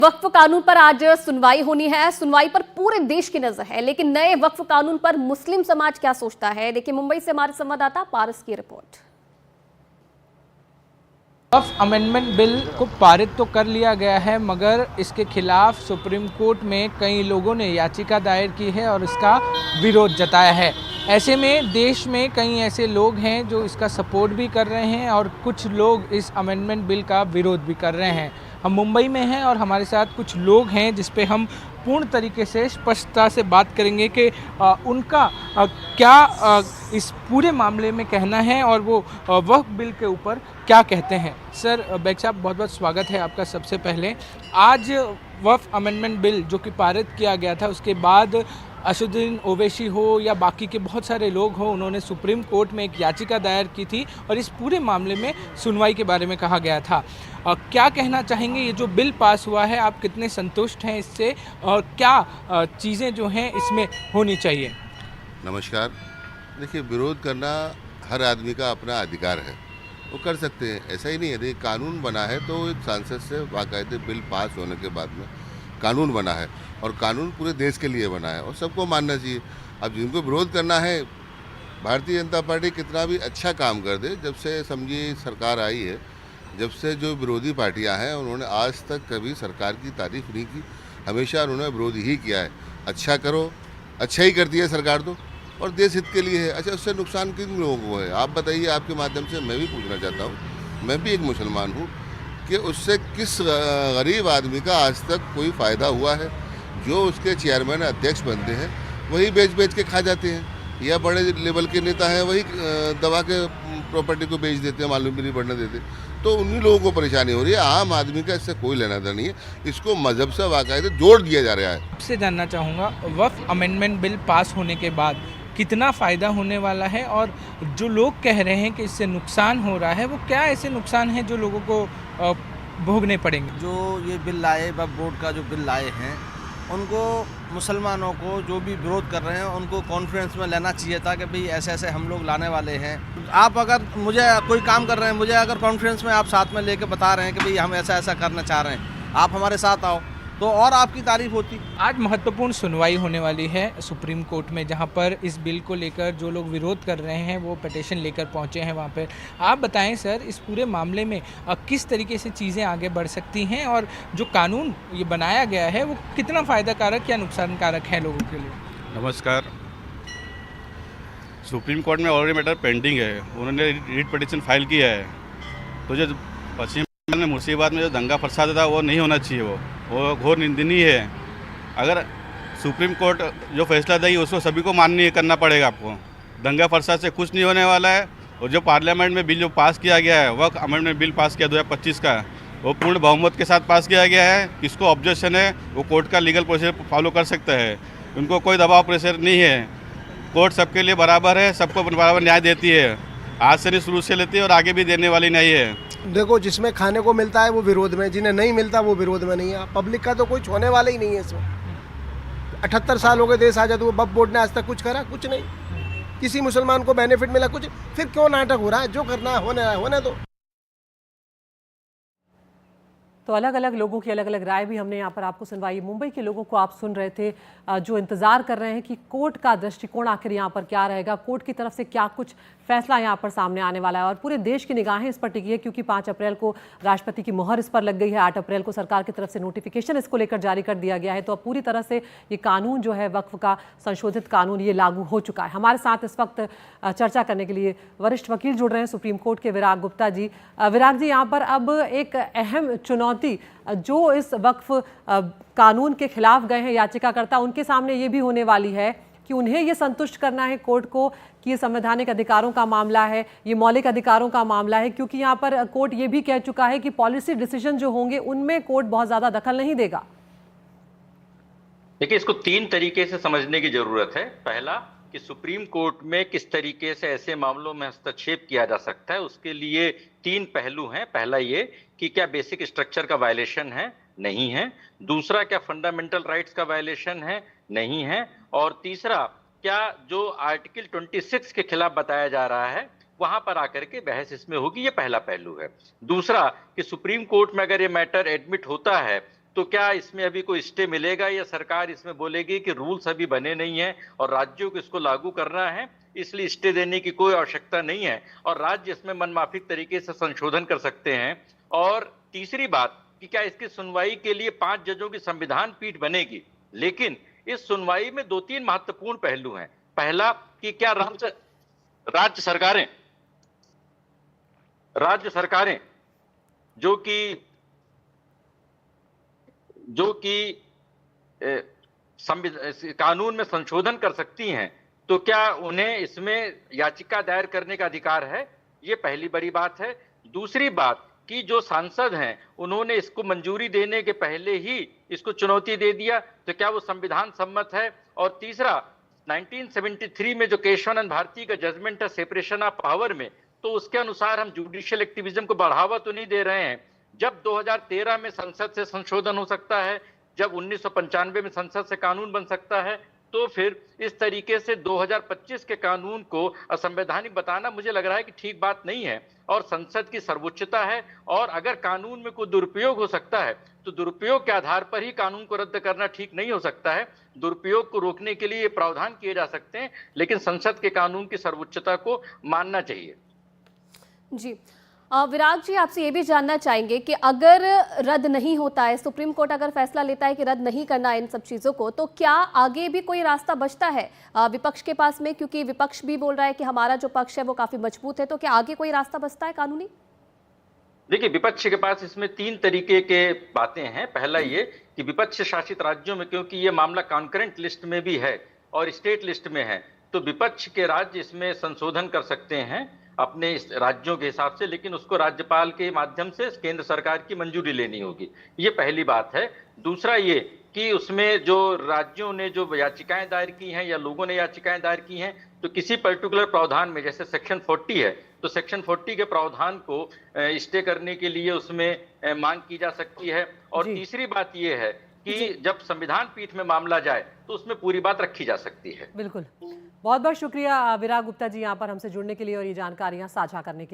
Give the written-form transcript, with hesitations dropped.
वक्फ कानून पर आज सुनवाई होनी है। सुनवाई पर पूरे देश की नजर है, लेकिन नए वक्फ कानून पर मुस्लिम समाज क्या सोचता है, देखिए मुंबई से हमारे संवाददाता पारस की रिपोर्ट। वक्फ अमेंडमेंट बिल को पारित तो कर लिया गया है, मगर इसके खिलाफ सुप्रीम कोर्ट में कई लोगों ने याचिका दायर की है और इसका विरोध जताया है। ऐसे में देश में कई ऐसे लोग हैं जो इसका सपोर्ट भी कर रहे हैं और कुछ लोग इस अमेंडमेंट बिल का विरोध भी कर रहे हैं। हम मुंबई में हैं और हमारे साथ कुछ लोग हैं जिस पे हम पूर्ण तरीके से स्पष्टता से बात करेंगे कि उनका क्या इस पूरे मामले में कहना है और वो वक्फ बिल के ऊपर क्या कहते हैं। सर बेग साहब, बहुत बहुत स्वागत है आपका। सबसे पहले आज वक्फ अमेंडमेंट बिल जो कि पारित किया गया था, उसके बाद असदुद्दीन ओवैसी हो या बाकी के बहुत सारे लोग हो, उन्होंने सुप्रीम कोर्ट में एक याचिका दायर की थी और इस पूरे मामले में सुनवाई के बारे में कहा गया था। क्या कहना चाहेंगे, ये जो बिल पास हुआ है, आप कितने संतुष्ट हैं इससे और क्या चीज़ें जो हैं इसमें होनी चाहिए? नमस्कार। देखिए, विरोध करना हर आदमी का अपना अधिकार है, वो कर सकते हैं। ऐसा ही नहीं है, देखिए कानून बना है तो एक सांसद से बाकायदे बिल पास होने के बाद में कानून बना है और कानून पूरे देश के लिए बना है और सबको मानना चाहिए। अब जिनको विरोध करना है, भारतीय जनता पार्टी कितना भी अच्छा काम कर दे, जब से समझिए सरकार आई है, जब से जो विरोधी पार्टियां हैं उन्होंने आज तक कभी सरकार की तारीफ नहीं की, हमेशा उन्होंने विरोध ही किया है। अच्छा करो, अच्छा ही करती है सरकार तो, और देश हित के लिए है। अच्छा, उससे नुकसान किन लोगों को है आप बताइए। आपके माध्यम से मैं भी पूछना चाहता हूँ, मैं भी एक मुसलमान हूँ, कि उससे किस गरीब आदमी का आज तक कोई फ़ायदा हुआ है? जो उसके चेयरमैन अध्यक्ष बनते हैं वही बेच के खा जाते हैं, या बड़े लेवल के नेता हैं वही दबा के प्रॉपर्टी को बेच देते हैं, मालूम भी नहीं पड़ने देते। तो उन्हीं लोगों को परेशानी हो रही है, आम आदमी का इससे कोई लेना देना नहीं है। इसको मजहब से बाकायदे जोड़ दिया जा रहा है। आपसे जानना चाहूँगा, वक्फ अमेंडमेंट बिल पास होने के बाद कितना फ़ायदा होने वाला है और जो लोग कह रहे हैं कि इससे नुकसान हो रहा है, वो क्या ऐसे नुकसान हैं जो लोगों को भोगने पड़ेंगे? जो ये बिल लाए, वक्फ बोर्ड का जो बिल लाए हैं, उनको मुसलमानों को जो भी विरोध कर रहे हैं उनको कॉन्फ्रेंस में लेना चाहिए था कि भाई ऐसे ऐसे हम लोग लाने वाले हैं। आप अगर मुझे कोई काम कर रहे हैं, मुझे अगर कॉन्फ्रेंस में आप साथ में लेके बता रहे हैं कि भाई हम ऐसा ऐसा करना चाह रहे हैं, आप हमारे साथ आओ, तो और आपकी तारीफ होती। आज महत्वपूर्ण सुनवाई होने वाली है सुप्रीम कोर्ट में, जहां पर इस बिल को लेकर जो लोग विरोध कर रहे हैं वो पिटीशन लेकर पहुंचे हैं वहां पर। आप बताएं सर, इस पूरे मामले में किस तरीके से चीज़ें आगे बढ़ सकती हैं और जो कानून ये बनाया गया है वो कितना फ़ायदा कारक या नुकसान कारक है लोगों के लिए? नमस्कार। सुप्रीम कोर्ट में ऑलरेडी मैटर पेंडिंग है, उन्होंने रिट पिटीशन फाइल किया है। तो जो पश्चिम बंगाल में मुर्शिदाबाद में जो दंगा फसाद था वो नहीं होना चाहिए, वो घोर निंदनीय है। अगर सुप्रीम कोर्ट जो फैसला देगी उसको सभी को मान्य करना पड़ेगा। आपको दंगा फसाद से कुछ नहीं होने वाला है। और जो पार्लियामेंट में बिल जो पास किया गया है, वक्फ अमेंडमेंट बिल पास किया 2025 का, वो पूर्ण बहुमत के साथ पास किया गया है। किसको ऑब्जेक्शन है वो कोर्ट का लीगल प्रोसीजर फॉलो कर सकता है, उनको कोई दबाव प्रेशर नहीं है। कोर्ट सबके लिए बराबर है, सबको बराबर न्याय देती है। आज से नहीं, शुरू से लेती है और आगे भी देने वाली नहीं है। देखो, जिसमें खाने को मिलता है वो विरोध में, जिन्हें नहीं मिलता वो विरोध में नहीं है। पब्लिक का तो कोई छोड़ने वाला ही नहीं है इसमें। 78 साल हो गए देश आज़ाद हुए, वक्फ बोर्ड ने आज तक कुछ करा? कुछ नहीं। किसी मुसलमान को बेनिफिट मिला? कुछ। फिर क्यों नाटक हो रहा है? जो करना है होने दो। तो अलग अलग लोगों की अलग अलग राय भी हमने यहाँ पर आपको सुनवाई। मुंबई के लोगों को आप सुन रहे थे जो इंतज़ार कर रहे हैं कि कोर्ट का दृष्टिकोण आखिर यहाँ पर क्या रहेगा, कोर्ट की तरफ से क्या कुछ फैसला यहाँ पर सामने आने वाला है। और पूरे देश की निगाहें इस पर टिकी है क्योंकि 5 अप्रैल को राष्ट्रपति की मुहर इस पर लग गई है। 8 अप्रैल को सरकार की तरफ से नोटिफिकेशन इसको लेकर जारी कर दिया गया है। तो अब पूरी तरह से ये कानून जो है, वक्फ का संशोधित कानून, ये लागू हो चुका है। हमारे साथ इस वक्त चर्चा करने के लिए वरिष्ठ वकील जुड़ रहे हैं, सुप्रीम कोर्ट के विराग गुप्ता जी। विराग जी, यहाँ पर अब एक अहम चुनौती जो इस वक्फ कानून के खिलाफ गए हैं याचिकाकर्ता, उनके सामने ये भी होने वाली है कि उन्हें ये संतुष्ट करना है कोर्ट को कि ये संवैधानिक अधिकारों का मामला है, ये मौलिक अधिकारों का मामला है, क्योंकि यहाँ पर कोर्ट ये भी कह चुका है कि पॉलिसी डिसीजन जो होंगे उनमें कोर्ट बहुत ज्यादा दखल नहीं देगा। देखिए, इसको 3 तरीके से समझने की जरूरत है। पहला कि सुप्रीम कोर्ट में किस तरीके से ऐसे मामलों में हस्तक्षेप किया जा सकता है, उसके लिए 3 पहलू हैं। पहला ये कि क्या बेसिक स्ट्रक्चर का वायलेशन है, नहीं है। दूसरा, क्या फंडामेंटल राइट्स का वायलेशन है, नहीं है। और तीसरा, क्या जो आर्टिकल 26 के खिलाफ बताया जा रहा है वहां पर आकर के बहस इसमें होगी। ये पहला पहलू है। दूसरा कि सुप्रीम कोर्ट में अगर ये मैटर एडमिट होता है तो क्या इसमें अभी कोई स्टे मिलेगा या सरकार इसमें बोलेगी कि रूल्स अभी बने नहीं हैं और राज्यों को इसको लागू करना है, इसलिए स्टे देने की कोई आवश्यकता नहीं है और राज्य इसमें मनमाफिक तरीके से संशोधन कर सकते हैं। और तीसरी बात कि क्या इसकी सुनवाई के लिए 5 जजों की संविधान पीठ बनेगी, लेकिन इस सुनवाई में 2-3 महत्वपूर्ण पहलू हैं। पहला कि क्या राज्य सरकारें जो कि कानून में संशोधन कर सकती हैं, तो क्या उन्हें इसमें याचिका दायर करने का अधिकार है? ये पहली बड़ी बात है। दूसरी बात कि जो सांसद हैं उन्होंने इसको मंजूरी देने के पहले ही इसको चुनौती दे दिया, तो क्या वो संविधान सम्मत है? और तीसरा, 1973 में जो केशवानंद भारती का जजमेंट है सेपरेशन ऑफ पावर में, तो उसके अनुसार हम जुडिशियल एक्टिविज्म को बढ़ावा तो नहीं दे रहे हैं। जब 2013 में संसद से संशोधन हो सकता है, जब 1995 में संसद से कानून बन सकता है, तो फिर इस तरीके से 2025 के कानून को असंवैधानिक बताना मुझे लग रहा है कि ठीक बात नहीं है और संसद की सर्वोच्चता है। और अगर कानून में कोई दुरुपयोग हो सकता है तो दुरुपयोग के आधार पर ही कानून को रद्द करना ठीक नहीं हो सकता है। दुरुपयोग को रोकने के लिए प्रावधान किए जा सकते हैं, लेकिन संसद के कानून की सर्वोच्चता को मानना चाहिए। जी विराग जी, आपसे ये भी जानना चाहेंगे कि अगर रद्द नहीं होता है, सुप्रीम कोर्ट अगर फैसला लेता है कि रद्द नहीं करना है इन सब चीज़ों को, तो क्या आगे भी कोई रास्ता बचता है विपक्ष के पास में? क्योंकि विपक्ष भी बोल रहा है कि हमारा जो पक्ष है वो काफ़ी मजबूत है, तो क्या आगे कोई रास्ता बचता है कानूनी? देखिए, विपक्ष के पास इसमें 3 तरीके के बातें हैं। पहला ये कि विपक्ष शासित राज्यों में, क्योंकि ये मामला कॉन्करेंट लिस्ट में भी है और स्टेट लिस्ट में है, तो विपक्ष के राज्य इसमें संशोधन कर सकते हैं अपने राज्यों के हिसाब से, लेकिन उसको राज्यपाल के माध्यम से केंद्र सरकार की मंजूरी लेनी होगी। ये पहली बात है। दूसरा ये कि उसमें जो राज्यों ने जो याचिकाएं दायर की हैं या लोगों ने याचिकाएं दायर की हैं, तो किसी पर्टिकुलर प्रावधान में, जैसे सेक्शन 40 है, तो सेक्शन 40 के प्रावधान को स्टे करने के लिए उसमें मांग की जा सकती है। और तीसरी बात ये है कि जब संविधान पीठ में मामला जाए तो उसमें पूरी बात रखी जा सकती है। बिल्कुल। बहुत बहुत शुक्रिया विराग गुप्ता जी यहाँ पर हमसे जुड़ने के लिए और ये जानकारियां साझा करने के लिए।